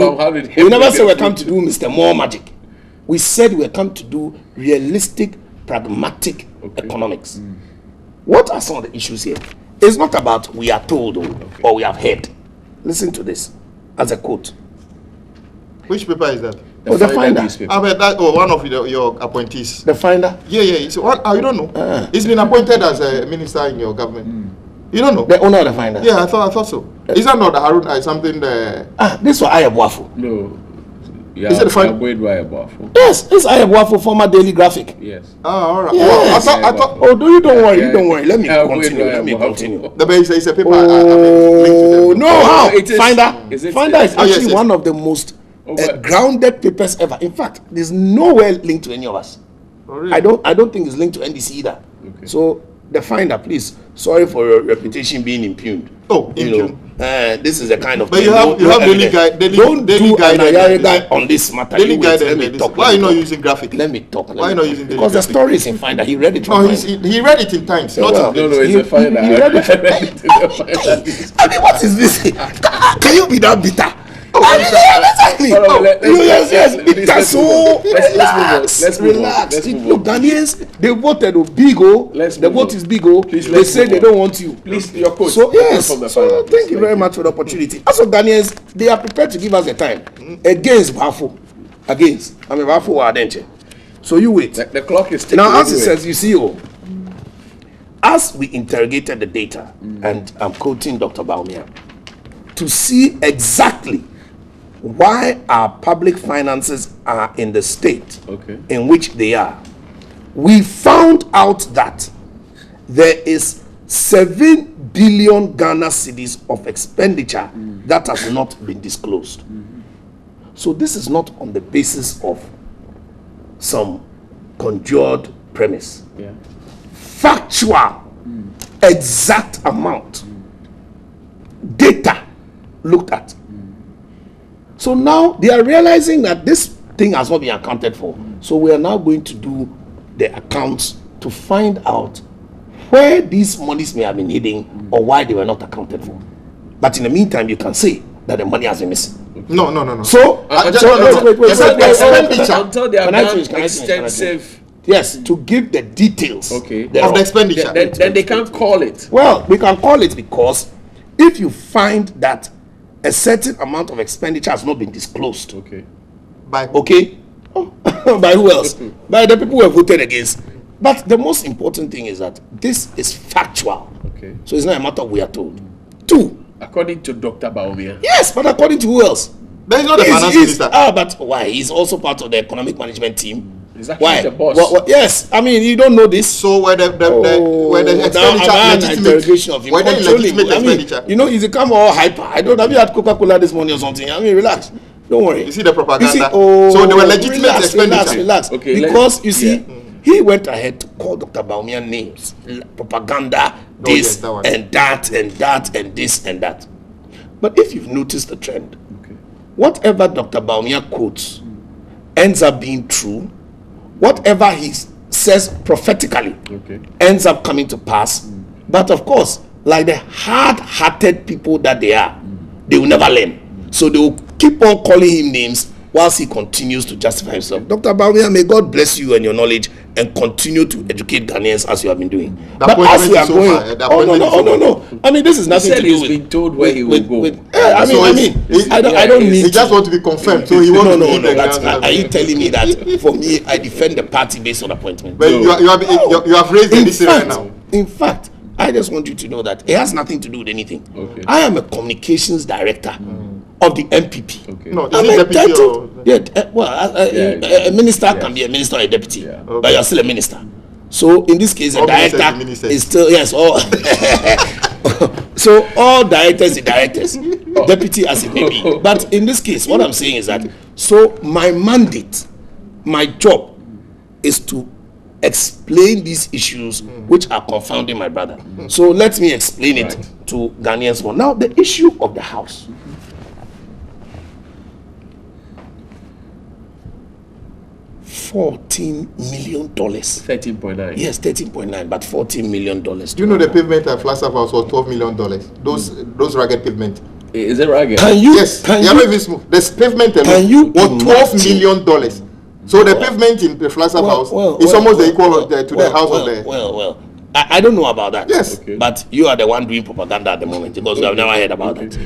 We never said we're coming to do Mr. More magic. We said we're come to do realistic, pragmatic economics. What are some of the issues here? It's not about we are told or we have heard. Listen to this as a quote. Which paper is that? The Finder. I bet that one of your appointees. The Finder? Yeah. So what? You don't know? He's been appointed as a minister in your government. You don't know? The owner of the Finder? Yeah, I thought so. Is that not Harun something? This was Ayabuafo. No. Is it the Finder? Yes, it's Ayabuafo, former Daily Graphic. Yes. All right. Yes. Well, I thought. Oh, don't worry. Let me continue. It's a paper. Oh, no, how? It is, Finder is actually one of the most grounded papers ever. In fact, there's nowhere linked to any of us. Oh, really? I don't think it's linked to NDC either. Okay. So the finder, please, sorry for your reputation being impugned. Oh, You know, this is the kind of. But thing. you have daily evidence. guide. Don't do guide an Ayari guy on this matter. Daily You wait, guide. let me talk. Why are you not using graphic? Let me talk. Why not using Because the graphic? story is in finder. He read it No, from he read it in Times. Not well, in No, it's a finder. he read it. I mean, what is this? Can you be that bitter? Exactly. Hold on, let's Relax. move on. Look, Ghanaians, they voted big. Let's The move vote on. is big. Please, They let's say move they on. don't want you. Please, your coach. So yes, From the so finder, please. thank you very much for the opportunity. As for Ghanaians, they are prepared to give us the time against Bafo. Against, I mean Bafo or Adenche. So you wait. The clock is ticking. Now, as it anyway. says, you see, as we interrogated the data, and I'm quoting Dr. Baumia, to see exactly why our public finances are in the state Okay. in which they are, we found out that there is 7 billion Ghana cedis of expenditure that has not been disclosed. So this is not on the basis of some conjured premise. Yeah. Factual, exact amount, data looked at. So now they are realizing that this thing has not been accounted for. So we are now going to do the accounts to find out where these monies may have been hidden or why they were not accounted for. But in the meantime, you can say that the money has been missing. No. So, Wait. wait. Until they have Can I done finish? Can I finish? extensive. Yes, to give the details Okay. Of thereof. the expenditure. Then they can't call it. Well, we can call it because if you find that a certain amount of expenditure has not been disclosed, Okay. By okay, by who else? By the people who have voted against. But the most important thing is that this is factual. Okay. So it's not a matter we are told. 2, According to Dr. Baumia. yes, but according to who else? But he's not the finance minister. But why? He's also part of the economic management team. He's actually Why? the boss. Yes, I mean, you don't know this. So where the Now expenditure I'm an legitimate, interrogation of him where the controlling. legitimate I mean, expenditure. you know, he's become all hyper. I don't have you had Coca-Cola this morning or something. I mean, relax. Don't worry. You see the propaganda? You see, So there were legitimate expenditure. Relax. Okay, Because you see, he went ahead to call Dr. Baumia names, propaganda, yes, this that one. and that and that and this and that. But if you've noticed the trend, Okay. whatever Dr. Baumia quotes ends up being true. Whatever he says prophetically Okay. ends up coming to pass. But of course, like the hard-hearted people that they are, they will never learn. So they will keep on calling him names whilst he continues to justify himself. Dr. Baumia, may God bless you and your knowledge and continue to educate Ghanaians as you have been doing. The But as we are appointment is going, over. The appointment is over. no. I mean, this is nothing said to do he's with. been told where he will go. I So mean, it's- I don't need. He to- just want to be confirmed. So he wants to no. leave the That's, ground. are you telling me that for me, I defend the party based on appointment? But you have raised the issue right now. In fact, I just want you to know that it has nothing to do with anything. Okay. I am a communications director of the MPP. Okay. No, is I'm it deputy or? entitled. A minister Yes. can be a minister or a deputy, Yeah. but you're still a minister. So in this case, a All ministers director are ministers. is still yes. All so all directors are directors, deputy as it may be. But in this case, what I'm saying is that so my mandate, my job, is to explain these issues which are confounding my brother. So let me explain it to Ghanaians more. Now the issue of the house. $14 million. 13.9. Yes, 13.9, but $14 million. Do you know the pavement at Flagstaff House was $12 million? Those rugged pavement. Is it ragged? Can you? Yes, Can they are not you? even smooth. The pavement Can alone you was $12 imagine? million. So the pavement in the Flagstaff House is almost the equal to the house of the. Well. I don't know about that. Yes. Okay. But you are the one doing propaganda at the moment because you have never heard about it.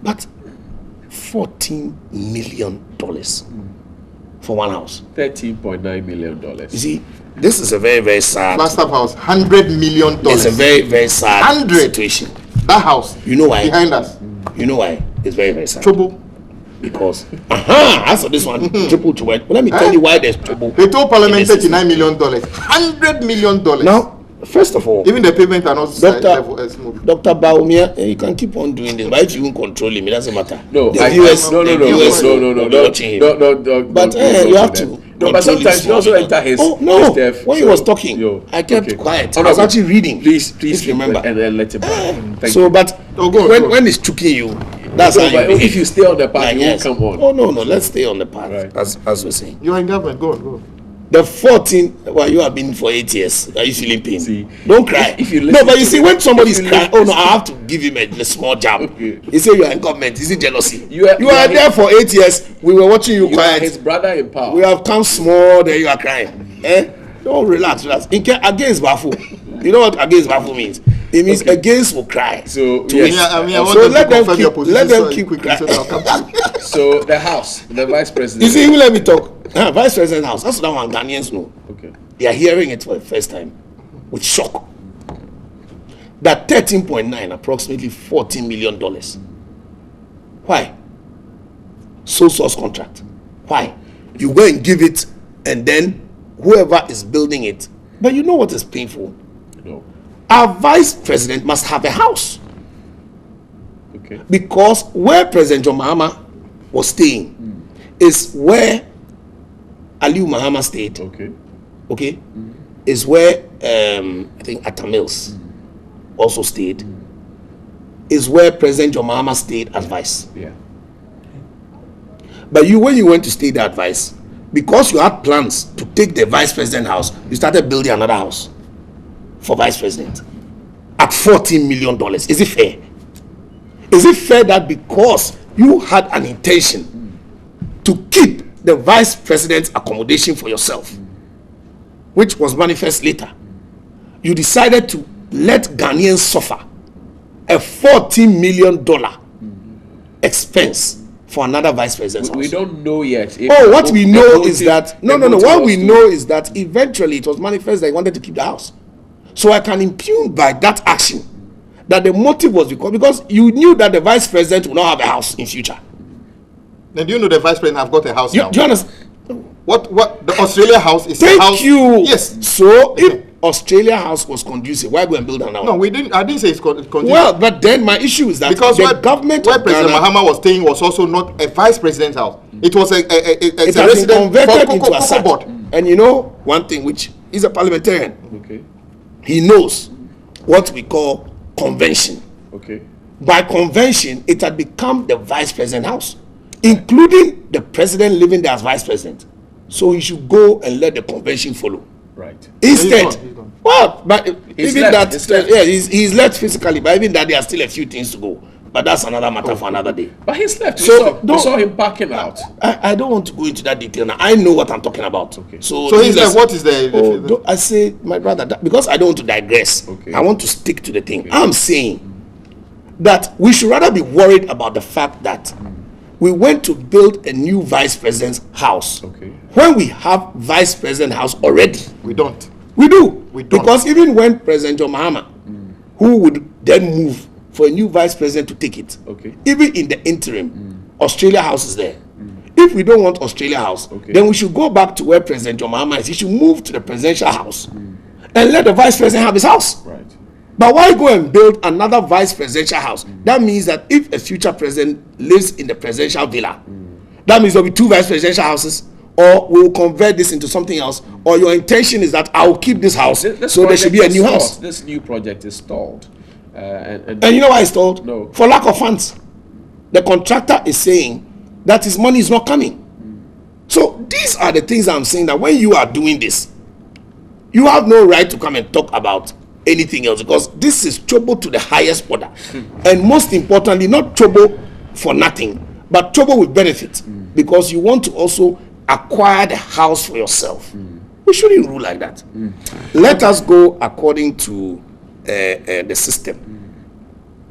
But $14 million for one house. $13.9 million. You see, this is a very, very sad. Flagstaff House, $100 million. It's a very, very sad 100. situation. That house. You know why? Behind us. You know why? It's very, very sad. Trouble. Because as for this one, triple to it. But let me tell you why there's trouble. They told Parliament in the system. $39 million. $100 million. Now, First of all, Even the pavement are not smooth. Dr. Baumia, you can keep on doing this, but if you won't control him, it doesn't matter. No, the no. But you have to. No, but sometimes you also enter his. Oh no! When he was talking, I kept quiet. I was actually reading. Please remember. And then let him. So, but when he's choking you, that's how you. If you stay on the path, you won't come on. Oh no, let's stay on the path. Right. As we're saying. You are in government. Go on. The 14, well, you have been for 8 years. Are you feeling pain? See, don't cry. If you no, but you see, when somebody's crying, oh no, I have to give him a small jab. Okay. You say you are in government. Is it jealousy? You are there for 8 years. We were watching you quiet. His brother in power. We have come small. Then you are crying. Don't relax. Against Bafu. You know what against Bafu means? It means against will cry. So yes. Let them keep crying. So the house, the vice president. You see, even let me talk. Vice President House. That's what Ghanaians know. Okay. They are hearing it for the first time with shock. That 13.9, approximately $14 million. Why? Sole source contract. Why? You go and give it, and then whoever is building it. But you know what is painful? No. Our vice president must have a house. Okay. Because where President John Mahama was staying is where Aliu Mahama stayed. Okay. Is where I think Atta Mills also stayed. Is where President John Mahama stayed as vice. Yeah. But when you went to stay there at vice, because you had plans to take the vice president house, you started building another house for vice president at $14 million. Is it fair? Is it fair that because you had an intention to keep the vice president's accommodation for yourself, which was manifest later, you decided to let Ghanaians suffer a $14 million expense for another vice president's house? We don't know yet. What we know is that what we know is that eventually it was manifest that he wanted to keep the house. So I can impugn by that action that the motive was because you knew that the vice president will not have a house in future. Then do you know the vice president have got a house now? Do you understand? What the Australia house is a house. Thank you. Yes. So if Australia house was conducive, why go and build another? No, we didn't. I didn't say it's conducive. Well, but then my issue is that because the government where President Mahama was staying was also not a vice president's house. It was a it has been converted into a board. And you know one thing, which is a parliamentarian. Okay. He knows what we call convention. Okay. By convention, it had become the vice president house, including the president living there as vice president. So he should go and let the convention follow. Right. Instead, well, but he's even left. He's left physically, but even that there are still a few things to go. But that's another matter for another day. But he's left. We saw him packing out. I don't want to go into that detail now. I know what I'm talking about. Okay. So he's like, what is the? I say, my brother, because I don't want to digress. Okay. I want to stick to the thing. Okay. I'm saying that we should rather be worried about the fact that we went to build a new vice president's house. Okay. When we have vice president house already. We don't. We do. We don't. Because even when President John Mahama, who would then move for a new vice president to take it, even in the interim, Australia House is there. If we don't want Australia House, then we should go back to where President John Mahama is. He should move to the presidential house and let the vice president have his house. Right. But why go and build another vice presidential house? That means that if a future president lives in the presidential villa, that means there'll be two vice presidential houses, or we'll convert this into something else, or your intention is that I'll keep this house, so there should be a new house. This new project is stalled. And you know why it's stalled? No. For lack of funds. The contractor is saying that his money is not coming. So these are the things I'm saying, that when you are doing this, you have no right to come and talk about anything else, because this is trouble to the highest order. And most importantly, not trouble for nothing, but trouble with benefit, because you want to also acquire the house for yourself. We shouldn't rule like that. Let us go according to the system.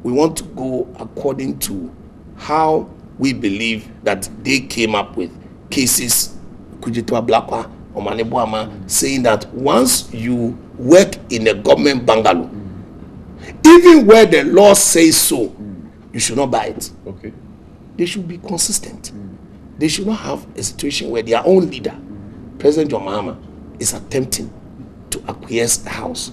We want to go according to how we believe that they came up with cases, Kujitwa Blakwa, Omanebuama, saying that once you work in a government bungalow, even where the law says so, you should not buy it. Okay. They should be consistent. They should not have a situation where their own leader, President John Mahama, is attempting to acquiesce the house.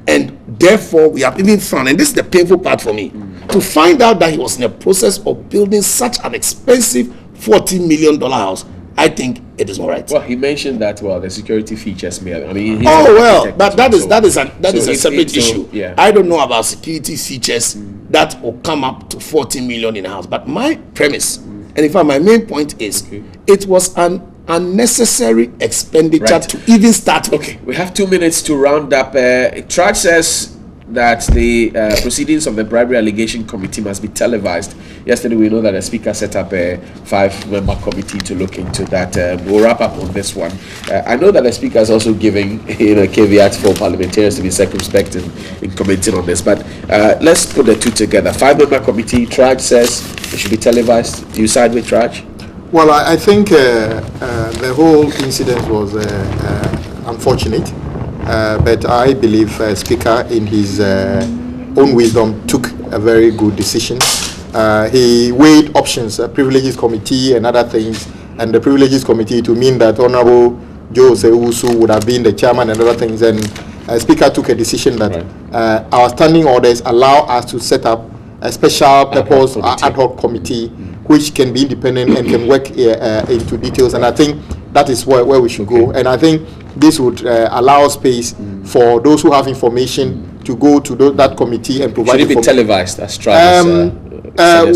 And Therefore, we have even found, and this is the painful part for me, to find out that he was in the process of building such an expensive $40 million house. I think it is all right. Well, he mentioned that, the security features may have, I mean, he's but that is a separate issue. Yeah. I don't know about security features that will come up to $40 million in a house. But my premise, and in fact my main point is, it was an unnecessary expenditure to even start with. Okay, we have 2 minutes to round up. Traj says that the proceedings of the bribery allegation committee must be televised. Yesterday, we know that the speaker set up a 5-member committee to look into that. We'll wrap up on this one. I know that the speaker is also giving caveats for parliamentarians to be circumspect in commenting on this, but let's put the two together. 5-member committee, Traj says it should be televised. Do you side with Traj? Well, I think the whole incident was unfortunate, but I believe Speaker, in his own wisdom, took a very good decision. He weighed options, Privileges Committee and other things, and the Privileges Committee to mean that Honorable Joe Sewusu would have been the chairman and other things. And Speaker took a decision that our standing orders allow us to set up a special purpose ad hoc committee, which can be independent and can work into details. And I think that is where we should go. And I think this would allow space for those who have information to go to that committee and provide. Should it be televised, as Travis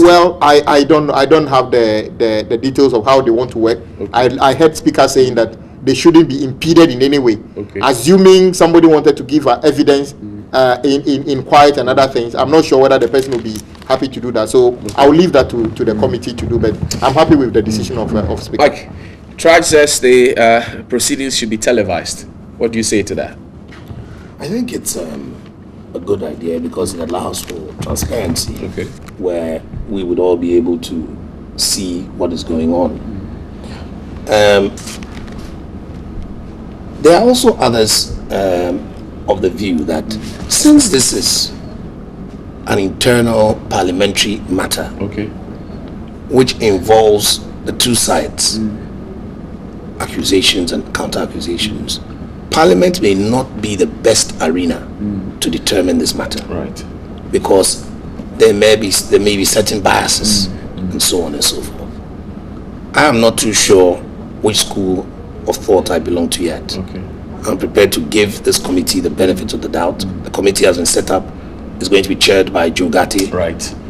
well, I don't have the details of how they want to work. I heard Speaker saying that they shouldn't be impeded in any way. Assuming somebody wanted to give evidence in quiet and other things, I'm not sure whether the person will be happy to do that. So I'll leave that to the committee to do, but I'm happy with the decision of Speaker. Mike, Traj says the proceedings should be televised. What do you say to that? I think it's a good idea because it allows for transparency, where we would all be able to see what is going on. There are also others of the view that since this is an internal parliamentary matter, which involves the two sides, accusations and counter-accusations, Parliament may not be the best arena to determine this matter, because there may be certain biases and so on and so forth. I am not too sure which school of thought I belong to yet. I'm prepared to give this committee the benefit of the doubt. The committee has been set up. It's going to be chaired by Joe Gatti.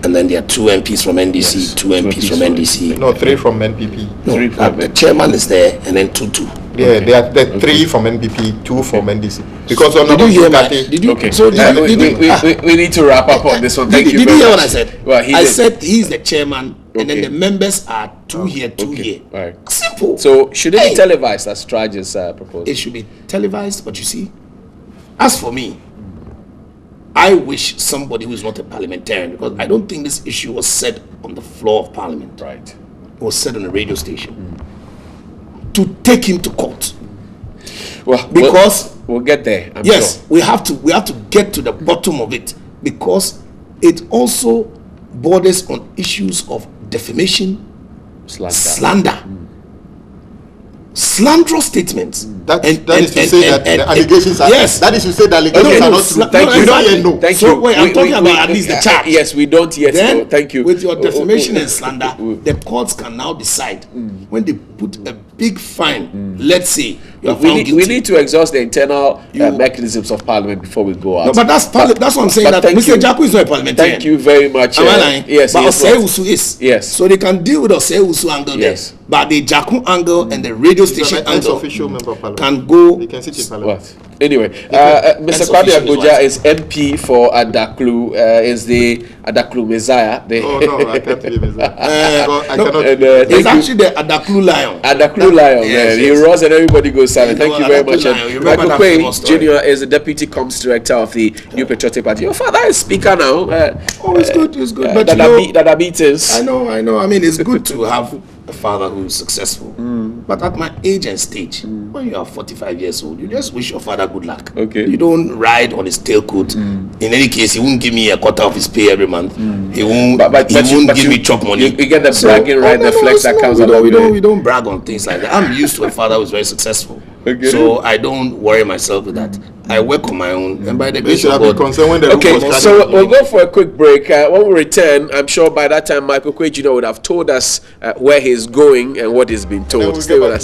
And then there are 2 MPs from NDC, 2 MPs from NDC. No, 3 from NPP. No, the chairman is there, and then 2. Yeah, there are 3 from NPP, 2 from NDC. Because did you hear Gatti, we need to wrap up on this one. Thank you. Did you hear what I said? Well, I said he's the chairman, and then the members are 2 here, 2 here. Simple. So should it be televised as Traj's proposal? It should be televised, but you see, as for me, I wish somebody who is not a parliamentarian, because I don't think this issue was said on the floor of Parliament. It was said on a radio station. To take him to court. Well, because we'll get there. I'm sure. we have to get to the bottom of it, because it also borders on issues of defamation, slander. Slanderous statements. That is to say that the allegations are. Yes. That is to say that allegations are not true. Thank you. Thank you. Wait, I'm talking about at least the charge. Yes, we don't yet know. Thank you. With your defamation and slander, the courts can now decide when they put a big fine. Let's say you are found guilty. We need to exhaust the internal mechanisms of Parliament before we go out. No, but that's what I'm saying. That Mr. Jaku is not a parliamentarian. Thank you very much. Am I lying? Yes. But Osei is. Yes. So they can deal with Osei Usu angle there. But the Jaku angle and the radio station angle can go. They can sit in Parliament. Anyway, Mr. Kwame Agbodza is MP for Adaklu, is the Adaklu Messiah. Oh no, I can't be Messiah. It's actually the Adaklu Lion. Adaklu Lion, he roars and everybody goes silent. Thank you very much. Michael Quay Jr. is the Deputy Comms Director of the New Patriotic Party. Your father is Speaker now. It's good. But that beaters. I know. I mean, it's good to have a father who's successful. But at my age and stage, when you are 45 years old, you just wish your father good luck. You don't ride on his tailcoat. In any case, he won't give me a quarter of his pay every month. He won't. He won't give me chop money. You get the bragging right, the flex that comes out. We don't brag on things like that. I'm used to a father who's very successful. Okay. So I don't worry myself with that. I work on my own, and by the They grace should of have been God. concerned when the Okay, roof was so starting. we'll go for a quick break. When we return, I'm sure by that time Michael Quay Jr. would have told us where he's going and what he's been then told. we'll Stay get with back us.